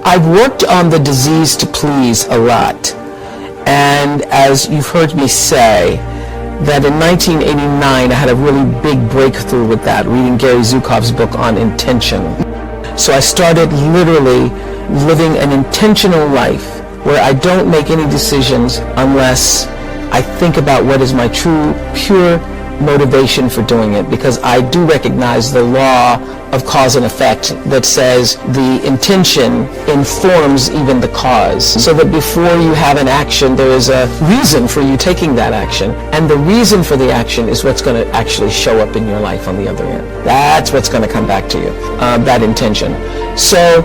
I've worked on the disease to please a lot. And as you've heard me say, that in 1989 I had a really big breakthrough with that, reading Gary Zukav's book on intention. So I started literally living an intentional life where I don't make any decisions unless I think about what is my true, pure motivation for doing it, because I do recognize the law of cause and effect that says the intention informs even the cause, so that before you have an action there is a reason for you taking that action, and the reason for the action is what's going to actually show up in your life on the other end. That's what's going to come back to you, that intention. So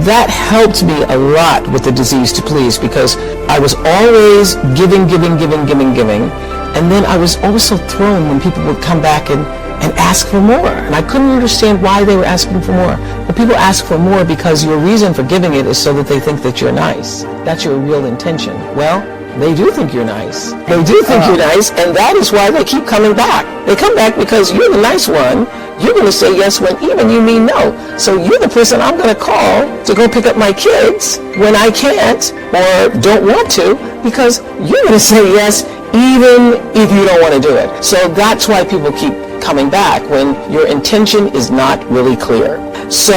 that helped me a lot with the disease to please, because I was always giving, and then I was also thrown when people would come back and ask for more. And I couldn't understand why they were asking for more. But people ask for more because your reason for giving it is so that they think that you're nice. That's your real intention. Well, they do think you're nice. They do think you're nice, and that is why they keep coming back. They come back because you're the nice one. You're going to say yes when even you mean no. So you're the person I'm going to call to go pick up my kids when I can't or don't want to, because you're going to say yes even if you don't want to do it. So that's why people keep coming back, when your intention is not really clear. So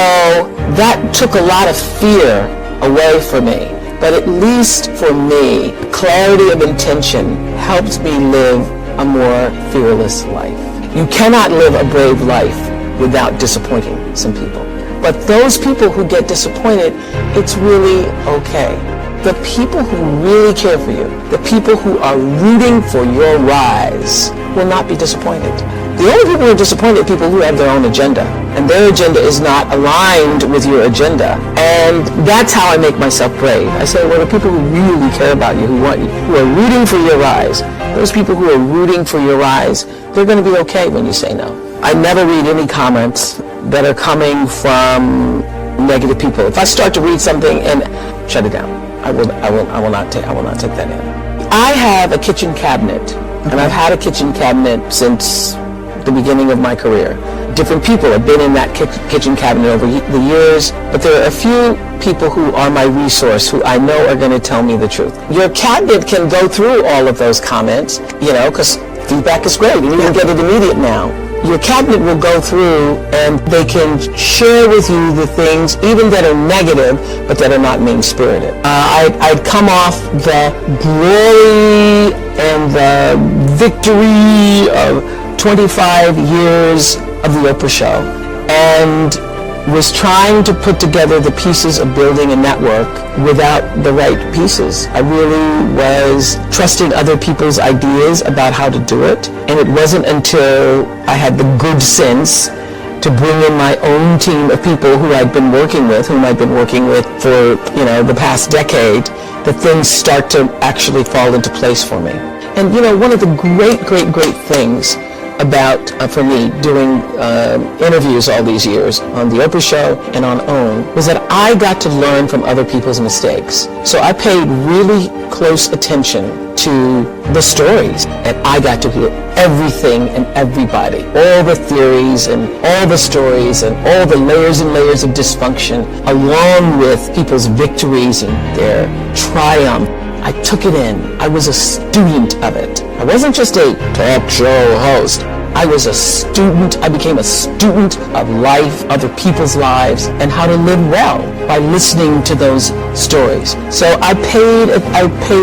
that took a lot of fear away from me. But at least for me, clarity of intention helped me live a more fearless life. You cannot live a brave life without disappointing some people. But those people who get disappointed, it's really okay. The people who really care for you, the people who are rooting for your rise, will not be disappointed. The only people who are disappointed are people who have their own agenda, and their agenda is not aligned with your agenda. And that's how I make myself brave. I say, well, the people who really care about you, who want you, who are rooting for your rise, those people who are rooting for your rise, they're going to be okay when you say no. I never read any comments that are coming from negative people. If I start to read something and shut it down, I will not take that in. I have a kitchen cabinet, and I've had a kitchen cabinet since the beginning of my career. Different people have been in that kitchen cabinet over the years, but there are a few people who are my resource, who I know are going to tell me the truth. Your cabinet can go through all of those comments, because feedback is great, and you can get it immediate now. Your cabinet will go through, and they can share with you the things, even that are negative, but that are not mean-spirited. I'd come off the glory and the victory of 25 years of the Oprah Show, and was trying to put together the pieces of building a network without the right pieces. I really was trusting other people's ideas about how to do it, and it wasn't until I had the good sense to bring in my own team of people whom I'd been working with for, the past decade, that things start to actually fall into place for me. And, one of the great things about, for me, doing interviews all these years on the Oprah Show and on OWN, was that I got to learn from other people's mistakes. So I paid really close attention to the stories, and I got to hear everything and everybody, all the theories and all the stories and all the layers and layers of dysfunction, along with people's victories and their triumph. I took it in. I was a student of it. I wasn't just a talk show host. I was a student. I became a student of life, other people's lives, and how to live well by listening to those stories. So I paid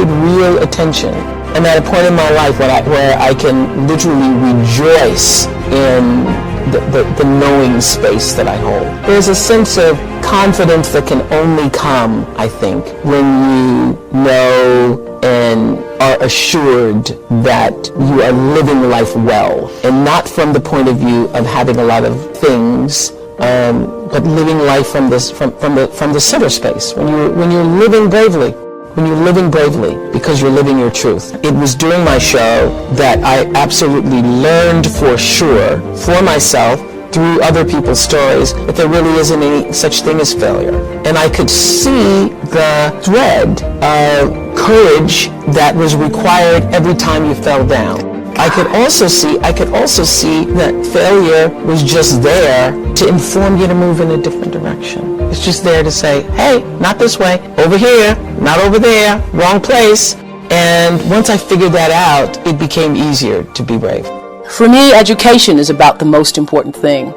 real attention. I'm at a point in my life where I can literally rejoice in the knowing space that I hold. There's a sense of confidence that can only come, I think, when you know and are assured that you are living life well, and not from the point of view of having a lot of things, but living life from the center space. When you're living bravely. When you're living bravely because you're living your truth. It was during my show that I absolutely learned for sure, for myself, through other people's stories, that there really isn't any such thing as failure. And I could see the thread of courage that was required every time you fell down. I could also see that failure was just there to inform you to move in a different direction. It's just there to say, hey, not this way, over here, not over there, wrong place. And once I figured that out, it became easier to be brave. For me, education is about the most important thing,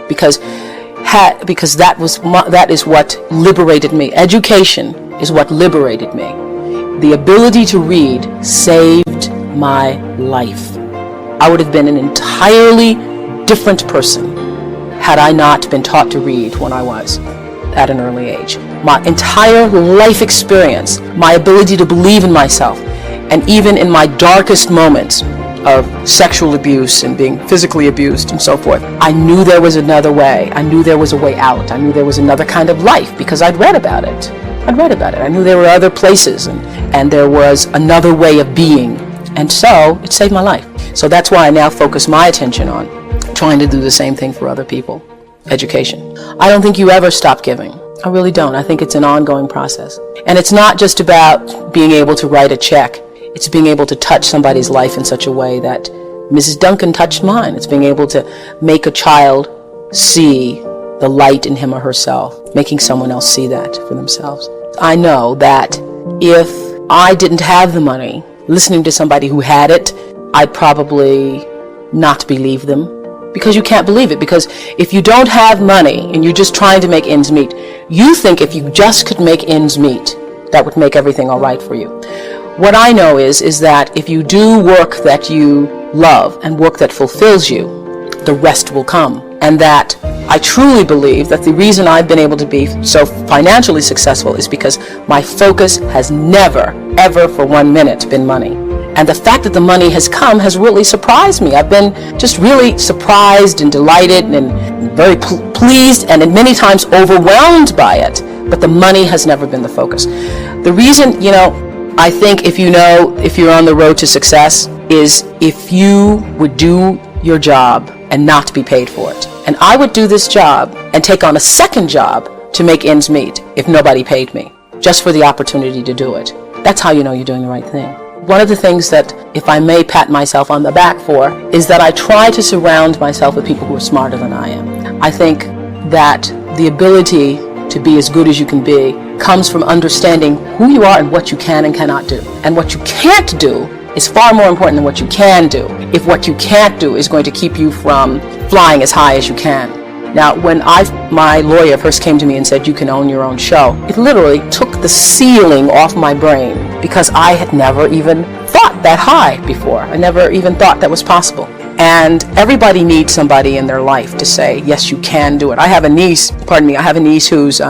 because that is what liberated me. Education is what liberated me. The ability to read saved my life. I would have been an entirely different person had I not been taught to read when I was at an early age. My entire life experience, my ability to believe in myself, and even in my darkest moments of sexual abuse and being physically abused and so forth, I knew there was another way. I knew there was a way out. I knew there was another kind of life because I'd read about it. I knew there were other places and there was another way of being. And so it saved my life. So that's why I now focus my attention on trying to do the same thing for other people. Education. I don't think you ever stop giving. I really don't. I think it's an ongoing process. And it's not just about being able to write a check. It's being able to touch somebody's life in such a way that Mrs. Duncan touched mine. It's being able to make a child see the light in him or herself, making someone else see that for themselves. I know that if I didn't have the money, listening to somebody who had it, I'd probably not believe them. Because you can't believe it. Because if you don't have money and you're just trying to make ends meet, you think if you just could make ends meet, that would make everything all right for you. What I know is that if you do work that you love and work that fulfills you, the rest will come. And that I truly believe that the reason I've been able to be so financially successful is because my focus has never, ever for 1 minute been money. And the fact that the money has come has really surprised me. I've been just really surprised and delighted and very pleased and many times overwhelmed by it. But the money has never been the focus. The reason, I think if you're on the road to success is if you would do your job and not be paid for it. And I would do this job and take on a second job to make ends meet if nobody paid me, just for the opportunity to do it. That's how you know you're doing the right thing. One of the things that, if I may pat myself on the back for, is that I try to surround myself with people who are smarter than I am. I think that the ability to be as good as you can be comes from understanding who you are and what you can and cannot do. And what you can't do is far more important than what you can do, if what you can't do is going to keep you from flying as high as you can. Now, when my lawyer first came to me and said, you can own your own show, it literally took the ceiling off my brain because I had never even thought that high before. I never even thought that was possible. And everybody needs somebody in their life to say, yes, you can do it. I have a niece who's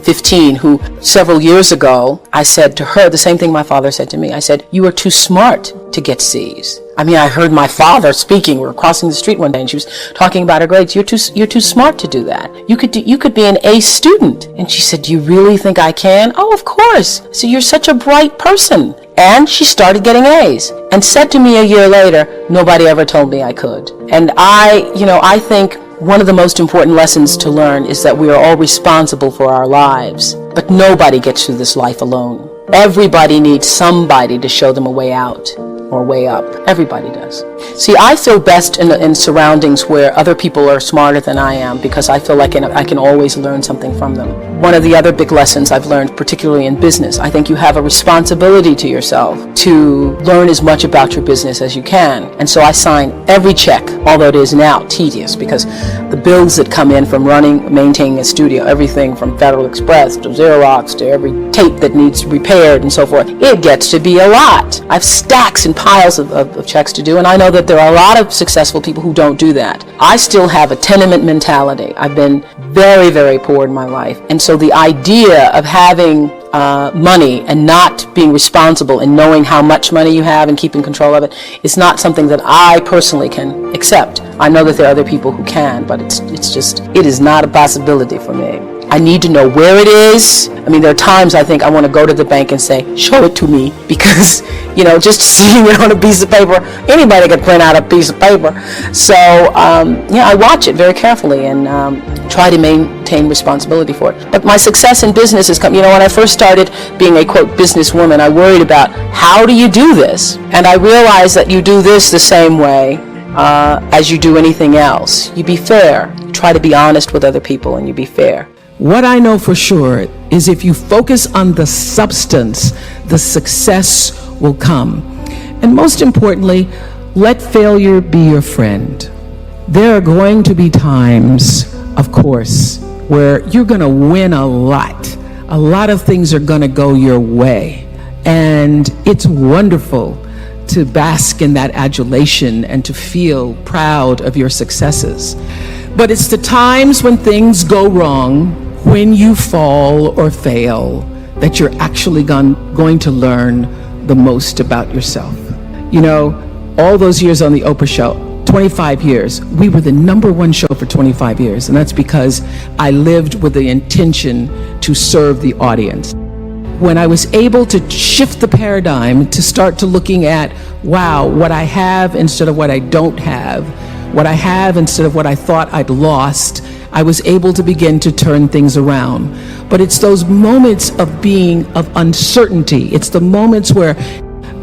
15, who several years ago, I said to her the same thing my father said to me. I said, you are too smart to get C's. I heard my father speaking. We were crossing the street one day and she was talking about her grades. You're too smart to do that. You could be an A student. And she said, do you really think I can? Oh, of course. I said, you're such a bright person. And she started getting A's and said to me a year later, nobody ever told me I could. And I think one of the most important lessons to learn is that we are all responsible for our lives, but nobody gets through this life alone. Everybody needs somebody to show them a way out or way up. Everybody does. See, I feel best in surroundings where other people are smarter than I am because I feel like I can always learn something from them. One of the other big lessons I've learned, particularly in business, I think you have a responsibility to yourself to learn as much about your business as you can. And so I sign every check, although it is now tedious because the bills that come in from maintaining a studio, everything from Federal Express to Xerox to every tape that needs repaired and so forth, it gets to be a lot. I have stacks and piles of checks to do, and I know that there are a lot of successful people who don't do that. I still have a tenement mentality. I've been very, very poor in my life. And so the idea of having money and not being responsible and knowing how much money you have and keeping control of it is not something that I personally can accept. I know that there are other people who can, but it is not a possibility for me. I need to know where it is. There are times I think I want to go to the bank and say, show it to me, because, just seeing it on a piece of paper, anybody can print out a piece of paper. So, I watch it very carefully and try to maintain responsibility for it. But my success in business has come, when I first started being a, quote, businesswoman, I worried about how do you do this? And I realized that you do this the same way as you do anything else. You be fair. You try to be honest with other people and you be fair. What I know for sure is if you focus on the substance, the success will come. And most importantly, let failure be your friend. There are going to be times, of course, where you're going to win a lot. A lot of things are going to go your way. And it's wonderful to bask in that adulation and to feel proud of your successes. But it's the times when things go wrong, when you fall or fail, that you're actually going to learn the most about yourself. You know, all those years on the Oprah show, 25 years, we were the #1 show for 25 years. And that's because I lived with the intention to serve the audience. When I was able to shift the paradigm to start to looking at, wow, what I have instead of what I don't have, what I have instead of what I thought I'd lost, I was able to begin to turn things around. But it's those moments of uncertainty. It's the moments where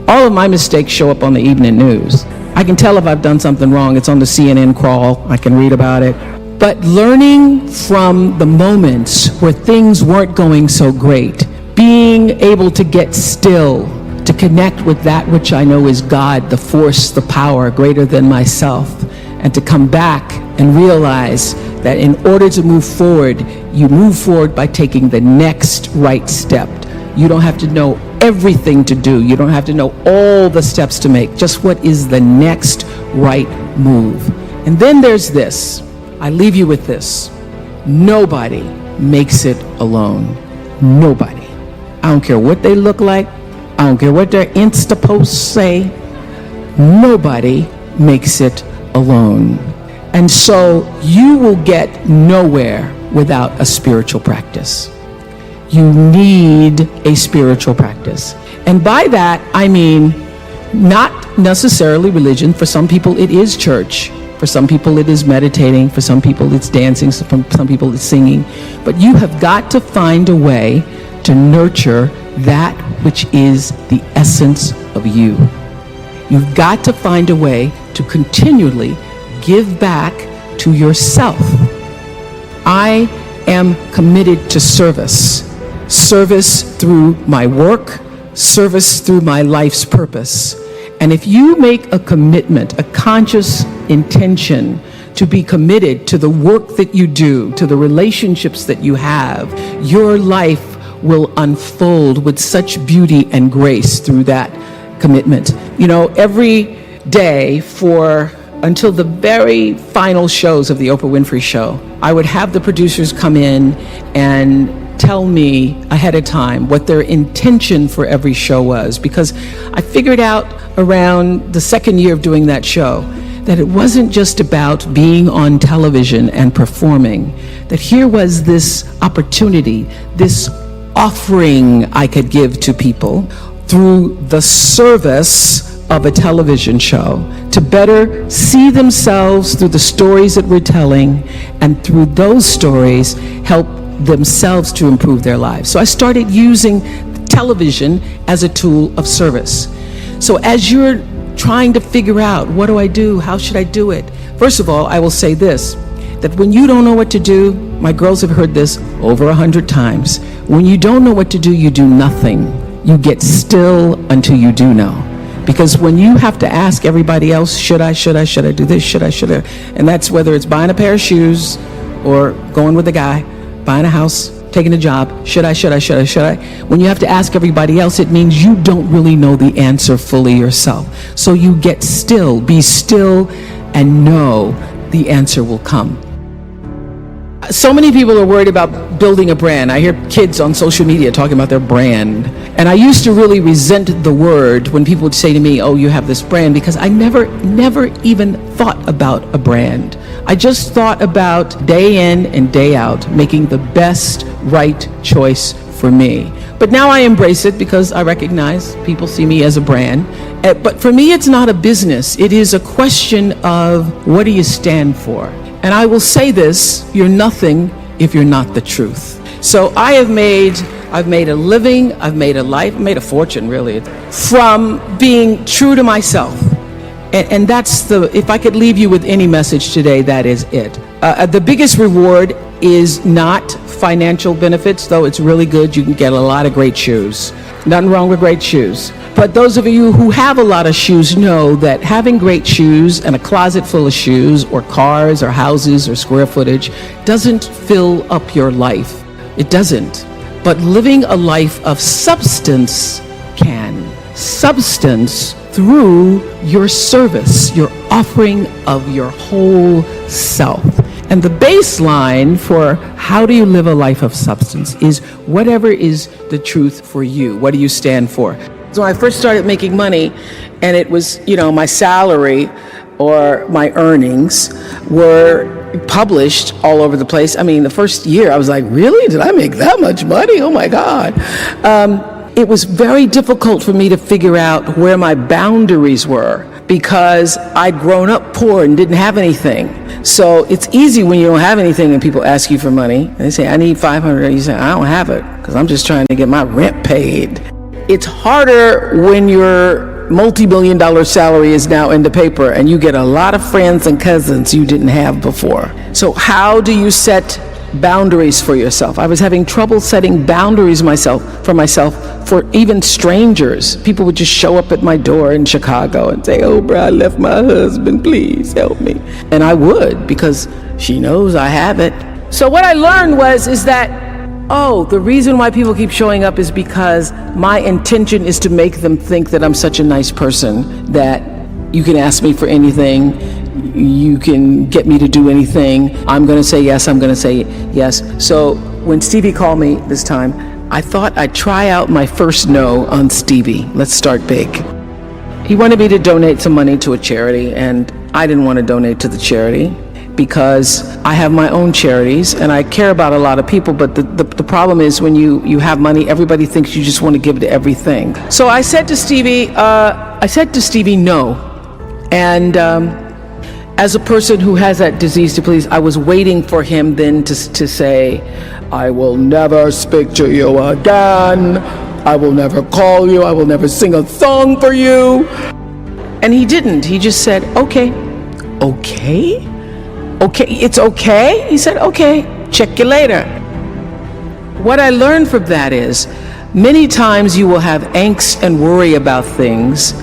all of my mistakes show up on the evening news. I can tell if I've done something wrong. It's on the CNN crawl. I can read about it. But learning from the moments where things weren't going so great, being able to get still, to connect with that which I know is God, the force, the power greater than myself, and to come back and realize that in order to move forward, you move forward by taking the next right step. You don't have to know everything to do. You don't have to know all the steps to make. Just what is the next right move. And then there's this. I leave you with this. Nobody makes it alone. Nobody. I don't care what they look like. I don't care what their Insta posts say. Nobody makes it alone. And so you will get nowhere without a spiritual practice. You need a spiritual practice. And by that, I mean not necessarily religion. For some people, it is church. For some people, it is meditating. For some people, it's dancing. For some people, it's singing. But you have got to find a way to nurture that which is the essence of you. You've got to find a way to continually give back to yourself. I am committed to service. Service through my work, service through my life's purpose. And if you make a commitment, a conscious intention to be committed to the work that you do, to the relationships that you have, your life will unfold with such beauty and grace through that commitment. You know, every day until the very final shows of the Oprah Winfrey show, I would have the producers come in and tell me ahead of time what their intention for every show was, because I figured out around the second year of doing that show that it wasn't just about being on television and performing, that here was this opportunity, this offering I could give to people through the service of a television show to better see themselves through the stories that we're telling, and through those stories help themselves to improve their lives. So I started using television as a tool of service. So as you're trying to figure out, what do I do? How should I do it? First of all, I will say this, that when you don't know what to do, my girls have heard this over 100 times. When you don't know what to do, you do nothing. You get still until you do know. Because when you have to ask everybody else, should I do this, should I, and that's whether it's buying a pair of shoes or going with a guy, buying a house, taking a job, should I? When you have to ask everybody else, it means you don't really know the answer fully yourself. So you get still, be still, and know the answer will come. So many people are worried about building a brand. I hear kids on social media talking about their brand. And I used to really resent the word when people would say to me, oh, you have this brand, because I never even thought about a brand. I just thought about day in and day out, making the best right choice for me. But now I embrace it because I recognize people see me as a brand. But for me, it's not a business. It is a question of, what do you stand for? And I will say this, you're nothing if you're not the truth. So I've made a living, I've made a life, I've made a fortune really, from being true to myself. And that's if I could leave you with any message today, that is it. The biggest reward is not financial benefits, though it's really good. You can get a lot of great shoes. Nothing wrong with great shoes. But those of you who have a lot of shoes know that having great shoes and a closet full of shoes or cars or houses or square footage doesn't fill up your life. It doesn't. But living a life of substance can. Substance through your service, your offering of your whole self. And the baseline for how do you live a life of substance is whatever is the truth for you. What do you stand for? So when I first started making money, and it was, my salary or my earnings were published all over the place. I mean, the first year I was like, really? Did I make that much money? Oh my God. It was very difficult for me to figure out where my boundaries were because I'd grown up poor and didn't have anything. So it's easy when you don't have anything and people ask you for money. And they say, I need $500. And you say, I don't have it because I'm just trying to get my rent paid. It's harder when your multi-million-dollar salary is now in the paper and you get a lot of friends and cousins you didn't have before. So how do you set boundaries for yourself? I was having trouble setting boundaries for myself for even strangers. People would just show up at my door in Chicago and say, Oprah, I left my husband, please help me. And I would, because she knows I have it. So what I learned is that the reason why people keep showing up is because my intention is to make them think that I'm such a nice person that you can ask me for anything, you can get me to do anything. I'm going to say yes, I'm going to say yes. So when Stevie called me this time, I thought I'd try out my first no on Stevie. Let's start big. He wanted me to donate some money to a charity, and I didn't want to donate to the charity because I have my own charities and I care about a lot of people, but the problem is when you have money, everybody thinks you just want to give to everything. So I said to Stevie no. And as a person who has that disease to please, I was waiting for him then to say, I will never speak to you again. I will never call you. I will never sing a song for you. And he didn't. He just said, okay. Okay? Okay, it's okay? He said, okay, check you later. What I learned from that is many times you will have angst and worry about things.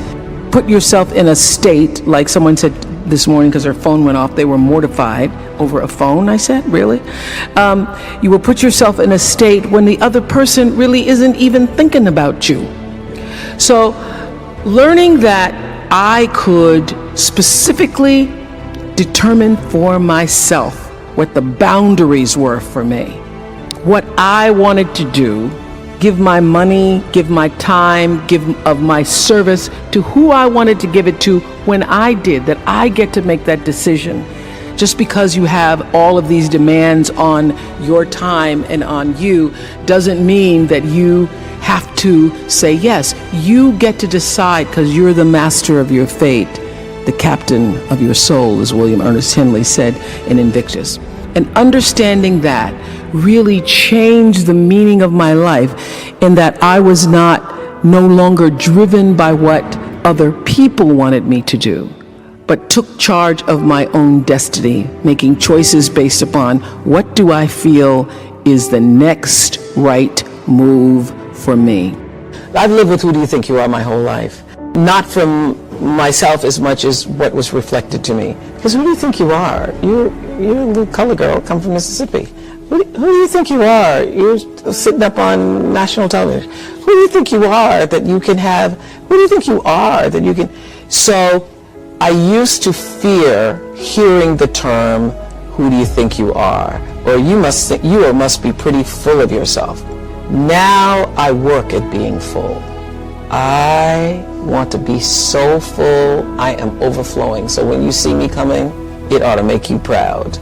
Put yourself in a state, like someone said this morning because their phone went off, they were mortified over a phone. I said, really? You will put yourself in a state when the other person really isn't even thinking about you. So learning that I could specifically determine for myself what the boundaries were for me, what I wanted to do, give my money, give my time, give of my service to who I wanted to give it to when I did, that I get to make that decision. Just because you have all of these demands on your time and on you doesn't mean that you have to say yes. You get to decide because you're the master of your fate, the captain of your soul, as William Ernest Henley said in Invictus. And understanding that really changed the meaning of my life in that I was no longer driven by what other people wanted me to do, but took charge of my own destiny, making choices based upon what do I feel is the next right move for me. I've lived with who do you think you are my whole life. Not from myself as much as what was reflected to me. Because who do you think you are? You're a little color girl, come from Mississippi. Who do you think you are? You're sitting up on national television. Who do you think you are that you can have? Who do you think you are that you can? So I used to fear hearing the term, who do you think you are? Or you must be pretty full of yourself. Now I work at being full. I want to be so full, I am overflowing. So when you see me coming, it ought to make you proud.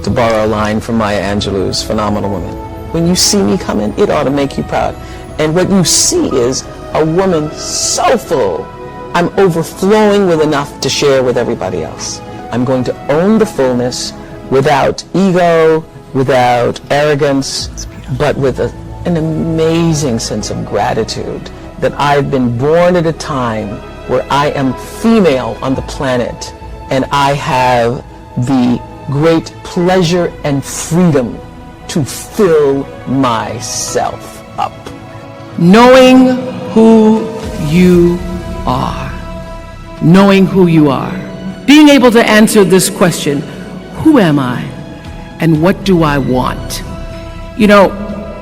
To borrow a line from Maya Angelou's Phenomenal Woman. When you see me coming, it ought to make you proud. And what you see is a woman so full, I'm overflowing with enough to share with everybody else. I'm going to own the fullness without ego, without arrogance, but with an amazing sense of gratitude that I've been born at a time where I am female on the planet and I have the great pleasure and freedom to fill myself up. Knowing who you are. Knowing who you are. Being able to answer this question, who am I and what do I want? You know,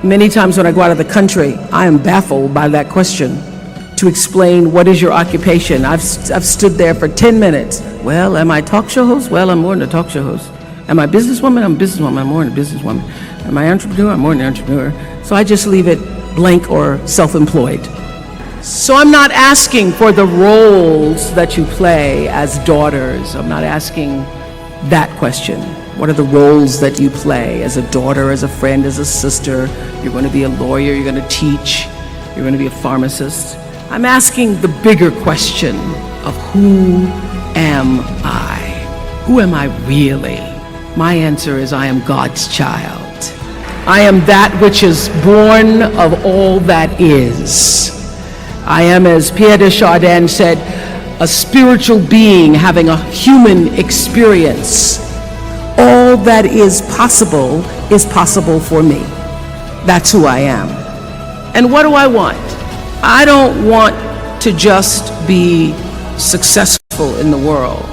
many times when I go out of the country, I am baffled by that question. To explain what is your occupation. I've stood there for 10 minutes. Well, am I a talk show host? Well, I'm more than a talk show host. Am I a businesswoman? I'm a businesswoman. I'm more than a businesswoman. Am I an entrepreneur? I'm more than an entrepreneur. So I just leave it blank or self-employed. So I'm not asking for the roles that you play as daughters. I'm not asking that question. What are the roles that you play as a daughter, as a friend, as a sister? You're going to be a lawyer, you're going to teach, you're going to be a pharmacist. I'm asking the bigger question of who am I? Who am I really? My answer is I am God's child. I am that which is born of all that is. I am, as Pierre de Chardin said, a spiritual being having a human experience. All that is possible for me. That's who I am. And what do I want? I don't want to just be successful in the world.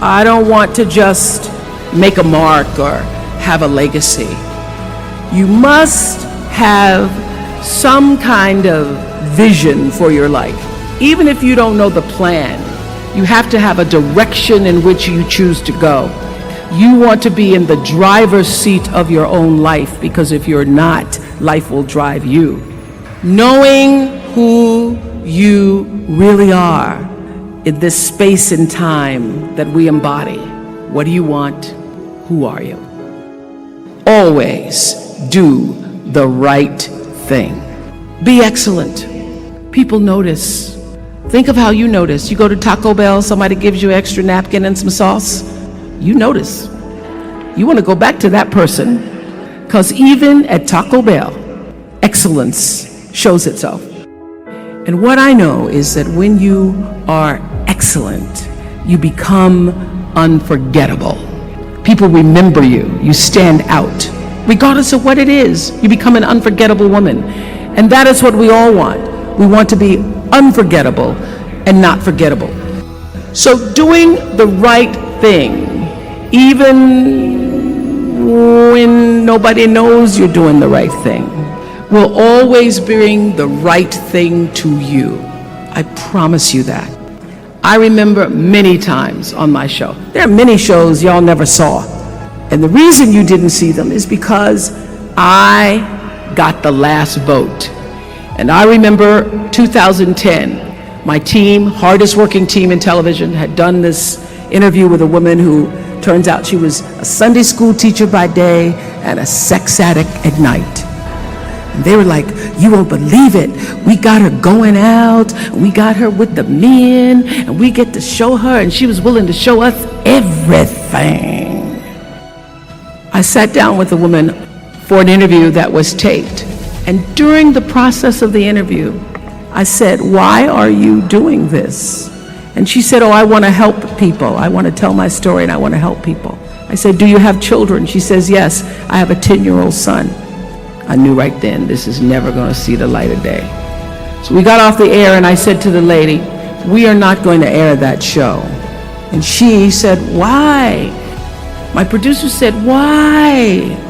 I don't want to just make a mark or have a legacy. You must have some kind of vision for your life. Even if you don't know the plan, you have to have a direction in which you choose to go. You want to be in the driver's seat of your own life, because if you're not, life will drive you. Knowing who you really are in this space and time that we embody. What do you want? Who are you? Always do the right thing. Be excellent. People notice. Think of how you notice. You go to Taco Bell, somebody gives you an extra napkin and some sauce. You notice. You want to go back to that person, because even at Taco Bell, excellence shows itself. And what I know is that when you are excellent, you become unforgettable. People remember you. You stand out. Regardless of what it is, you become an unforgettable woman. And that is what we all want. We want to be unforgettable and not forgettable. So doing the right thing, even when nobody knows you're doing the right thing, will always bring the right thing to you. I promise you that. I remember many times on my show. There are many shows y'all never saw. And the reason you didn't see them is because I got the last vote. And I remember 2010, my team, hardest working team in television, had done this interview with a woman who turns out she was a Sunday school teacher by day and a sex addict at night. And they were like, you won't believe it. We got her going out, we got her with the men, and we get to show her, and she was willing to show us everything. I sat down with the woman for an interview that was taped. And during the process of the interview, I said, why are you doing this? And she said, oh, I want to help people. I want to tell my story and I want to help people. I said, do you have children? She says, yes, I have a 10-year-old son. I knew right then, this is never going to see the light of day. So we got off the air and I said to the lady, we are not going to air that show. And she said, why? My producer said, why?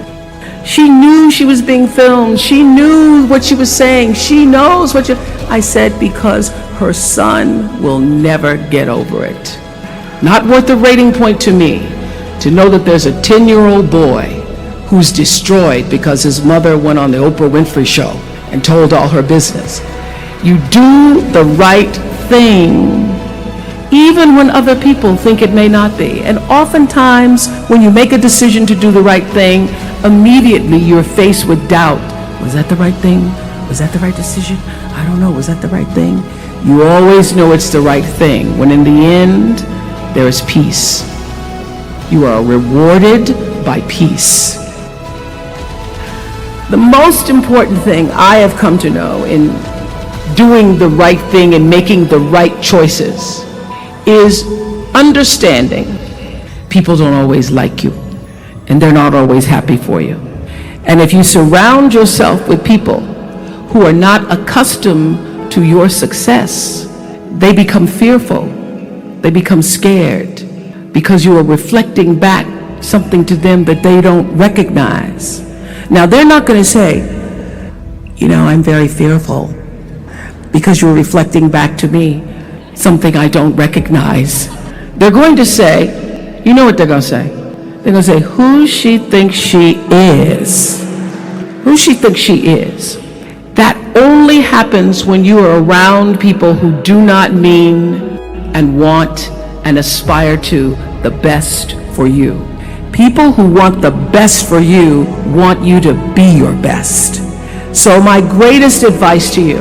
She knew she was being filmed. She knew what she was saying. She knows what I said, because her son will never get over it. Not worth the rating point to me to know that there's a 10-year-old boy who's destroyed because his mother went on the Oprah Winfrey show and told all her business. You do the right thing even when other people think it may not be. And oftentimes, when you make a decision to do the right thing, immediately you're faced with doubt. Was that the right thing? Was that the right decision? I don't know. Was that the right thing? You always know it's the right thing, when in the end, there is peace. You are rewarded by peace. The most important thing I have come to know in doing the right thing and making the right choices is understanding people don't always like you, and they're not always happy for you. And if you surround yourself with people who are not accustomed to your success, they become fearful. They become scared because you are reflecting back something to them that they don't recognize. Now, they're not going to say, I'm very fearful because you're reflecting back to me something I don't recognize. They're going to say, you know what they're going to say? They're going to say, who she thinks she is. Who she thinks she is. That only happens when you are around people who do not mean and want and aspire to the best for you. People who want the best for you want you to be your best. So my greatest advice to you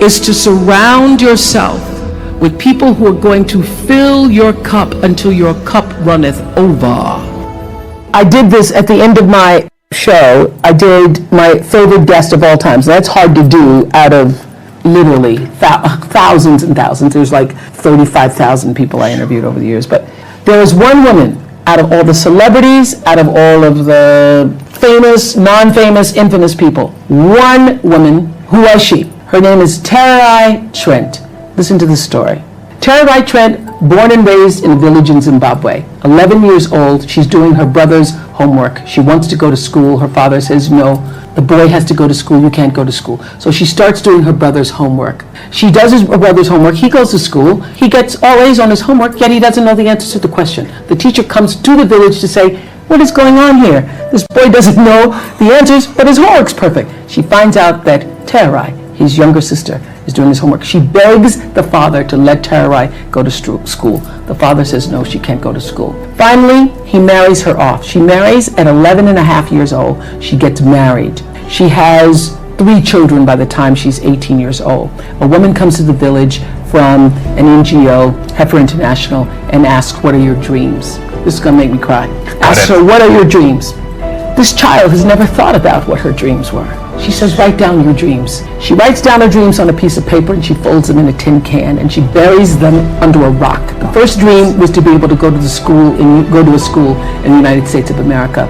is to surround yourself with people who are going to fill your cup until your cup runneth over. I did this at the end of my show. I did my favorite guest of all time. So that's hard to do out of literally thousands and thousands. There's like 35,000 people I interviewed over the years. But there was one woman out of all the celebrities, out of all of the famous, non-famous, infamous people. One woman. Who was she? Her name is Terai Trent. Listen to this story. Terai Trent, born and raised in a village in Zimbabwe. 11 years old, she's doing her brother's homework. She wants to go to school. Her father says, no, the boy has to go to school. You can't go to school. So she starts doing her brother's homework. She does her brother's homework. He goes to school. He gets all A's on his homework, yet he doesn't know the answers to the question. The teacher comes to the village to say, what is going on here? This boy doesn't know the answers, but his homework's perfect. She finds out that Terai, his younger sister, is doing his homework. She begs the father to let Terai go to school. The father says no, she can't go to school. Finally, he marries her off. She marries at 11 and a half years old. She gets married. She has 3 children by the time she's 18 years old. A woman comes to the village from an NGO, Heifer International, and asks, what are your dreams? This is going to make me cry. Asks her, what are your dreams? This child has never thought about what her dreams were. She says, write down your dreams. She writes down her dreams on a piece of paper and she folds them in a tin can and she buries them under a rock. The first dream was to be able to go to a school in the United States of America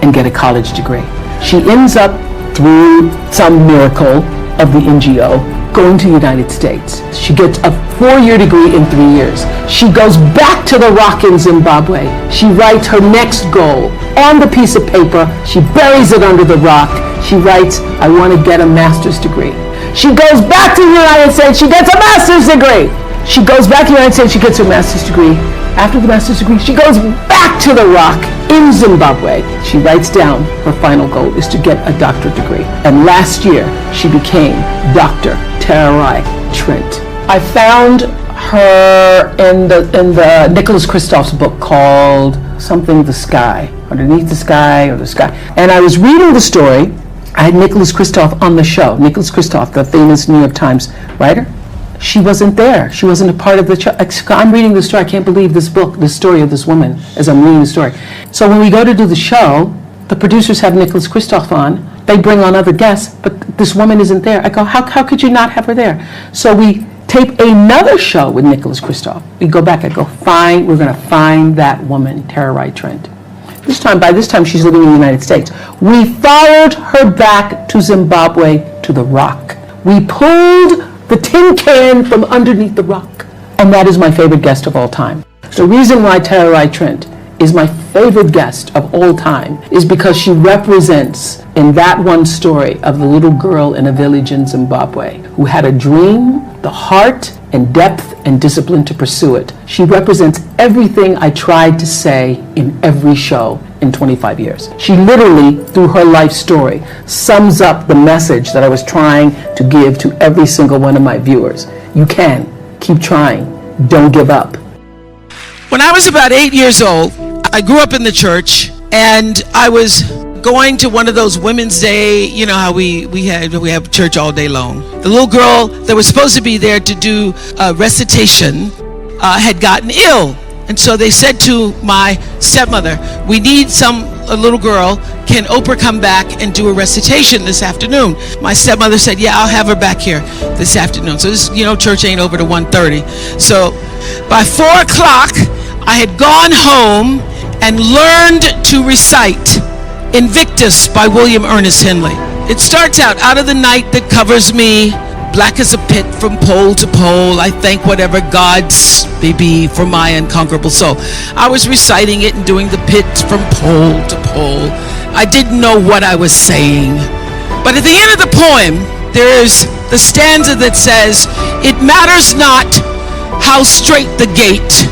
and get a college degree. She ends up, through some miracle of the NGO, going to the United States. She gets a 4-year degree in 3 years. She goes back to the rock in Zimbabwe. She writes her next goal on the piece of paper. She buries it under the rock. She writes, I want to get a master's degree. She goes back to the United States. She gets a master's degree. She goes back to the United States. She gets her master's degree. After the master's degree, she goes back to the rock in Zimbabwe. She writes down her final goal is to get a doctorate degree. And last year, she became Dr. Terai Trent. I found her in the Nicholas Kristof's book called something the sky, underneath the sky or the sky. And I was reading the story. I had Nicholas Kristof on the show. Nicholas Kristof, the famous New York Times writer. She wasn't there. She wasn't a part of the show. I'm reading the story. I can't believe this book, the story of this woman, as I'm reading the story. So when we go to do the show, the producers have Nicholas Kristof on. They bring on other guests, but this woman isn't there. I go, how could you not have her there? So we tape another show with Nicholas Kristof. We go back. I go, fine. We're going to find that woman, Terai Trent. By this time, she's living in the United States. We followed her back to Zimbabwe to the rock. We pulled the tin can from underneath the rock. And that is my favorite guest of all time. The reason why Terai Trent is my favorite guest of all time is because she represents in that one story of the little girl in a village in Zimbabwe who had a dream, the heart and depth and discipline to pursue it. She represents everything I tried to say in every show in 25 years. She literally, through her life story, sums up the message that I was trying to give to every single one of my viewers. You can. Keep trying. Don't give up. When I was about 8 years old, I grew up in the church, and I was going to one of those Women's Day, you know how we have church all day long. The little girl that was supposed to be there to do a recitation had gotten ill. And so they said to my stepmother, we need a little girl. Can Oprah come back and do a recitation this afternoon? My stepmother said, yeah, I'll have her back here this afternoon. So this, church ain't over to 1:30. So by 4 o'clock, I had gone home and learned to recite Invictus by William Ernest Henley. It starts out of the night that covers me, black as a pit from pole to pole, I thank whatever gods may be for my unconquerable soul. I was reciting it and doing the pit from pole to pole. I didn't know what I was saying. But at the end of the poem, there's the stanza that says, "It matters not how straight the gate,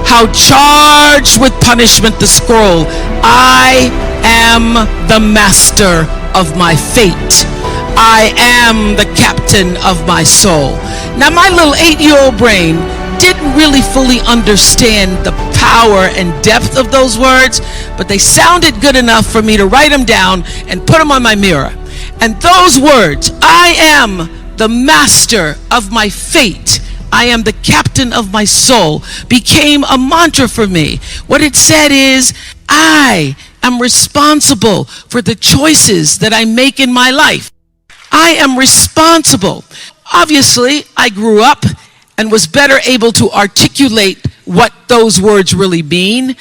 how charged with punishment the scroll. I am the master of my fate. I am the captain of my soul." Now, my little 8-year-old brain didn't really fully understand the power and depth of those words, but they sounded good enough for me to write them down and put them on my mirror. And those words, "I am the master of my fate, I am the captain of my soul," became a mantra for me. What it said is, I am responsible for the choices that I make in my life. I am responsible. Obviously, I grew up and was better able to articulate what those words really mean.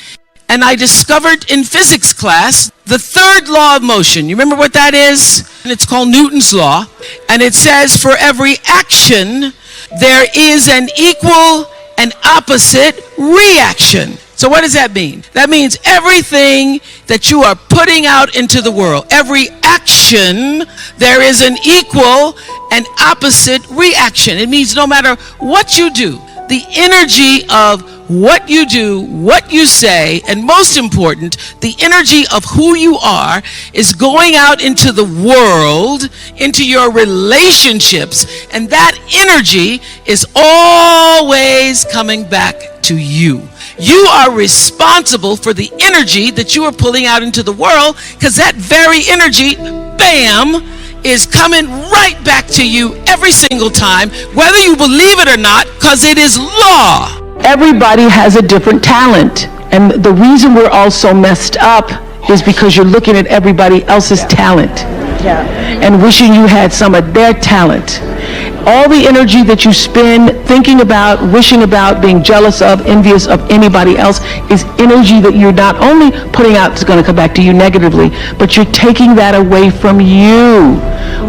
And I discovered in physics class the third law of motion. You remember what that is? And it's called Newton's law. And it says, for every action, there is an equal and opposite reaction. So what does that mean? That means everything that you are putting out into the world, every action, there is an equal and opposite reaction. It means no matter what you do, the energy of what you do, what you say, and most important, the energy of who you are is going out into the world, into your relationships, and that energy is always coming back to you. You are responsible for the energy that you are pulling out into the world, because that very energy, bam, is coming right back to you every single time, whether you believe it or not, because it is law. Everybody has a different talent. And the reason we're all so messed up is because you're looking at everybody else's talent and wishing you had some of their talent. All the energy that you spend thinking about, wishing about, being jealous of, envious of anybody else is energy that you're not only putting out that's going to come back to you negatively, but you're taking that away from you.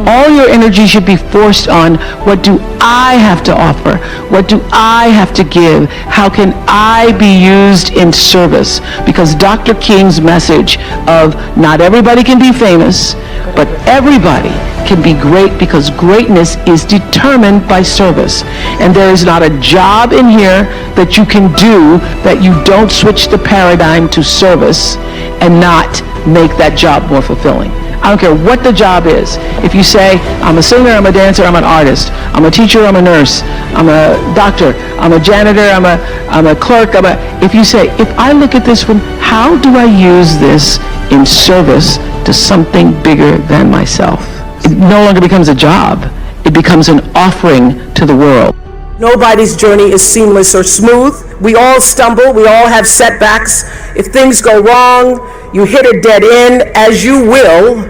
All your energy should be forced on, what do I have to offer? What do I have to give? How can I be used in service? Because Dr. King's message of not everybody can be famous, but everybody can be great, because greatness is determined by service. And there is not a job in here that you can do that you don't switch the paradigm to service and not make that job more fulfilling. I don't care what the job is. If you say, I'm a singer, I'm a dancer, I'm an artist, I'm a teacher, I'm a nurse, I'm a doctor, I'm a janitor, I'm a clerk, if you say, if I look at this from, how do I use this in service to something bigger than myself? It no longer becomes a job. It becomes an offering to the world. Nobody's journey is seamless or smooth. We all stumble. We all have setbacks. If things go wrong, you hit a dead end, as you will.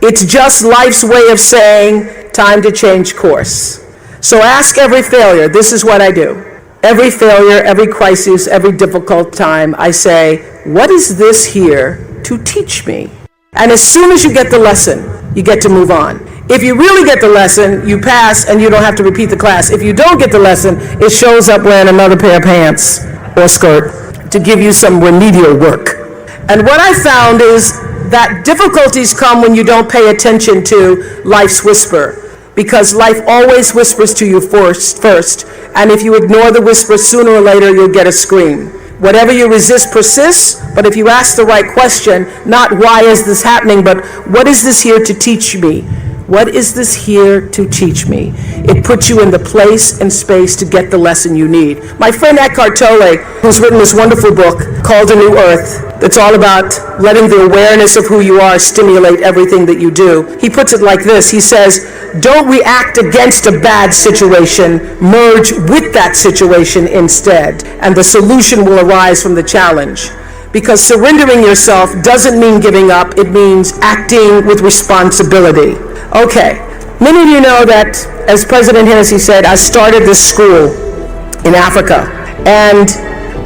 It's just life's way of saying, time to change course. So ask every failure. This is what I do. Every failure, every crisis, every difficult time, I say, what is this here to teach me? And as soon as you get the lesson, you get to move on. If you really get the lesson, you pass and you don't have to repeat the class. If you don't get the lesson, it shows up wearing another pair of pants or skirt to give you some remedial work. And what I found is that difficulties come when you don't pay attention to life's whisper, because life always whispers to you first. And if you ignore the whisper, sooner or later you'll get a scream. Whatever you resist persists, but if you ask the right question, not why is this happening, but what is this here to teach me? What is this here to teach me? It puts you in the place and space to get the lesson you need. My friend Eckhart Tolle, who's written this wonderful book called A New Earth, that's all about letting the awareness of who you are stimulate everything that you do. He puts it like this. He says, don't react against a bad situation, merge with that situation instead, and the solution will arise from the challenge. Because surrendering yourself doesn't mean giving up, it means acting with responsibility. Okay, many of you know that, as President Hennessy said, I started this school in Africa. And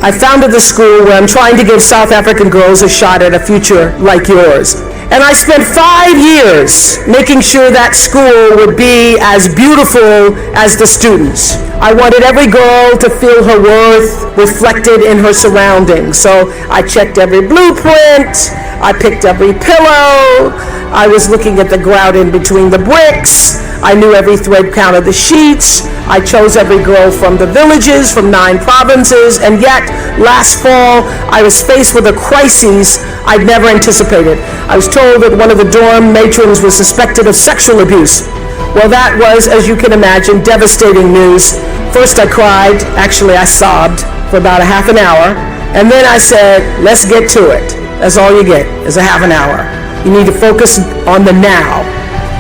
I founded the school where I'm trying to give South African girls a shot at a future like yours. And I spent 5 years making sure that school would be as beautiful as the students. I wanted every girl to feel her worth reflected in her surroundings. So I checked every blueprint, I picked every pillow, I was looking at the grout in between the bricks, I knew every thread count of the sheets, I chose every girl from the villages, from 9 provinces, and yet, last fall, I was faced with a crisis I'd never anticipated. I was told that one of the dorm matrons was suspected of sexual abuse. Well, that was, as you can imagine, devastating news. First I cried, actually I sobbed for about a half an hour, and then I said, let's get to it. That's all you get, is a half an hour. You need to focus on the now,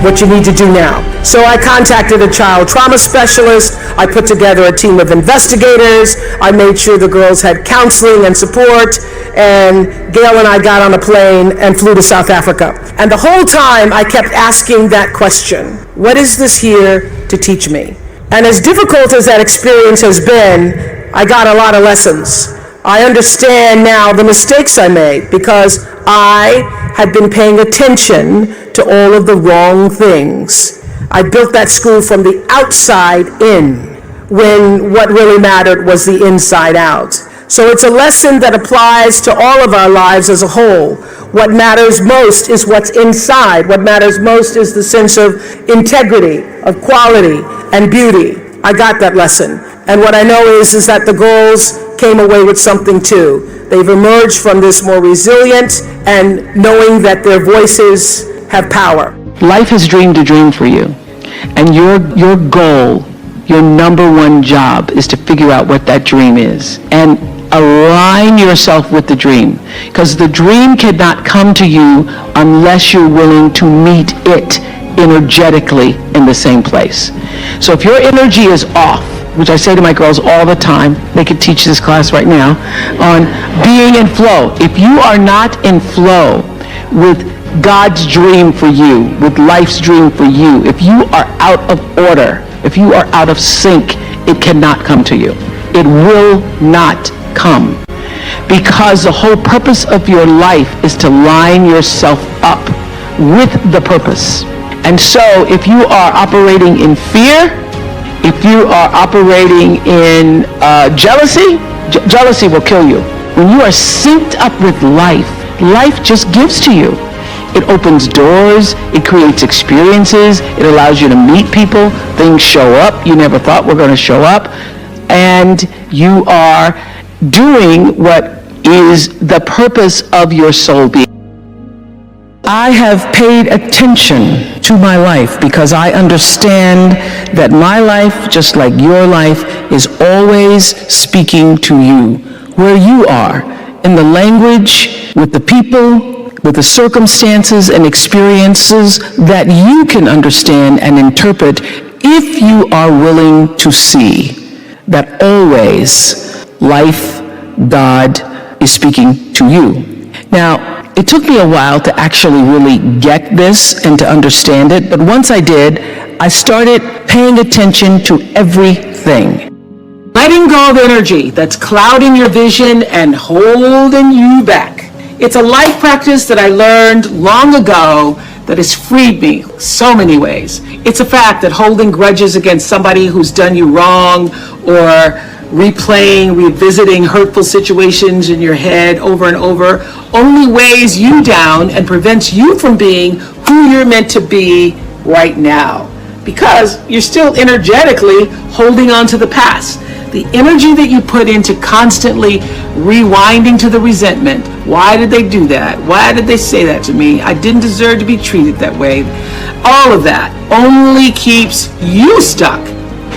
what you need to do now. So I contacted a child trauma specialist, I put together a team of investigators, I made sure the girls had counseling and support, and Gail and I got on a plane and flew to South Africa. And the whole time I kept asking that question, what is this here to teach me? And as difficult as that experience has been, I got a lot of lessons. I understand now the mistakes I made because I had been paying attention to all of the wrong things. I built that school from the outside in, when what really mattered was the inside out. So it's a lesson that applies to all of our lives as a whole. What matters most is what's inside. What matters most is the sense of integrity, of quality, and beauty. I got that lesson. And what I know is that the girls came away with something too. They've emerged from this more resilient and knowing that their voices have power. Life has dreamed a dream for you. And your goal, your number one job is to figure out what that dream is. And align yourself with the dream. Because the dream cannot come to you unless you're willing to meet it energetically in the same place. So if your energy is off, which I say to my girls all the time, they could teach this class right now, on being in flow. If you are not in flow with God's dream for you, with life's dream for you, if you are out of order, if you are out of sync, it cannot come to you. It will not come. Because the whole purpose of your life is to line yourself up with the purpose. And so if you are operating in fear, if you are operating in jealousy, jealousy will kill you. When you are synced up with life, life just gives to you. It opens doors, it creates experiences, it allows you to meet people, things show up you never thought were going to show up, and you are doing what is the purpose of your soul being. I have paid attention to my life because I understand that my life, just like your life, is always speaking to you, where you are, in the language, with the people, with the circumstances and experiences that you can understand and interpret if you are willing to see that always life, God, is speaking to you. Now, it took me a while to actually really get this and to understand it, but once I did, I started paying attention to everything. Letting go of energy that's clouding your vision and holding you back. It's a life practice that I learned long ago that has freed me so many ways. It's a fact that holding grudges against somebody who's done you wrong, or replaying, revisiting hurtful situations in your head over and over, only weighs you down and prevents you from being who you're meant to be right now. Because you're still energetically holding on to the past. The energy that you put into constantly rewinding to the resentment. Why did they do that? Why did they say that to me? I didn't deserve to be treated that way. All of that only keeps you stuck.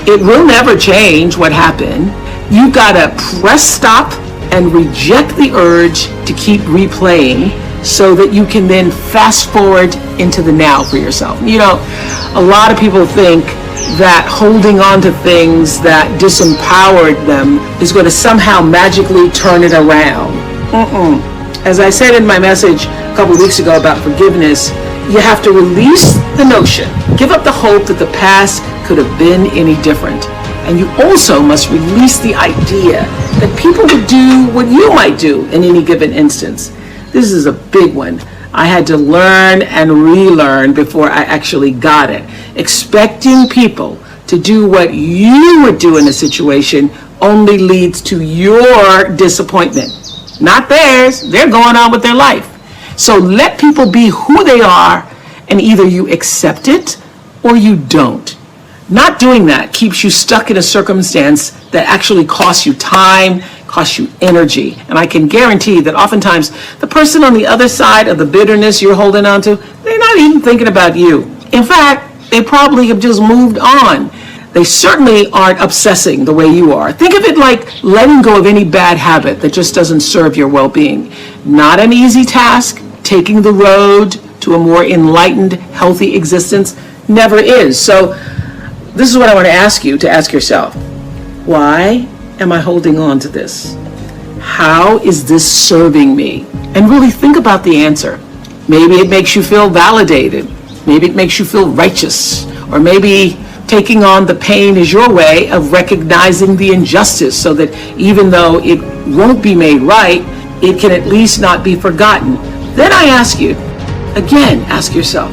It will never change what happened. You've got to press stop and reject the urge to keep replaying so that you can then fast forward into the now for yourself. You know, a lot of people think that holding on to things that disempowered them is going to somehow magically turn it around. As I said in my message a couple of weeks ago about forgiveness, you have to release the notion, give up the hope that the past could have been any different. And you also must release the idea that people would do what you might do in any given instance. This is a big one. I had to learn and relearn before I actually got it. Expecting people to do what you would do in a situation only leads to your disappointment, not theirs. They're going on with their life. So let people be who they are, and either you accept it or you don't. Not doing that keeps you stuck in a circumstance that actually costs you time, costs you energy. And I can guarantee that oftentimes the person on the other side of the bitterness you're holding on to, they're not even thinking about you. In fact, they probably have just moved on. They certainly aren't obsessing the way you are. Think of it like letting go of any bad habit that just doesn't serve your well-being. Not an easy task. Taking the road to a more enlightened, healthy existence never is. So this is what I want to ask you to ask yourself. Why am I holding on to this? How is this serving me? And really think about the answer. Maybe it makes you feel validated. Maybe it makes you feel righteous. Or maybe taking on the pain is your way of recognizing the injustice so that even though it won't be made right, it can at least not be forgotten. Then I ask you, again, ask yourself,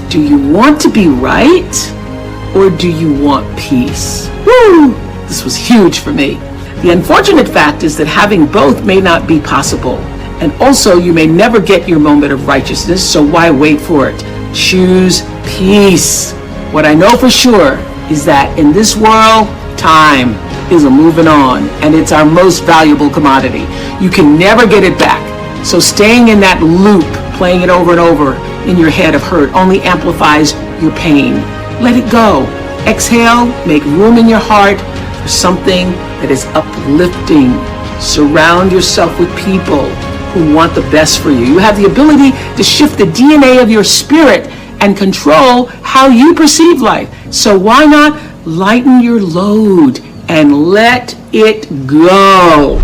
do you want to be right or do you want peace? Woo! This was huge for me. The unfortunate fact is that having both may not be possible. And also, you may never get your moment of righteousness, so why wait for it? Choose peace. What I know for sure is that in this world, time is a moving on, and it's our most valuable commodity. You can never get it back. So staying in that loop, playing it over and over in your head of hurt, only amplifies your pain. Let it go. Exhale, make room in your heart for something that is uplifting. Surround yourself with people who want the best for you. You have the ability to shift the DNA of your spirit and control how you perceive life. So why not lighten your load and let it go?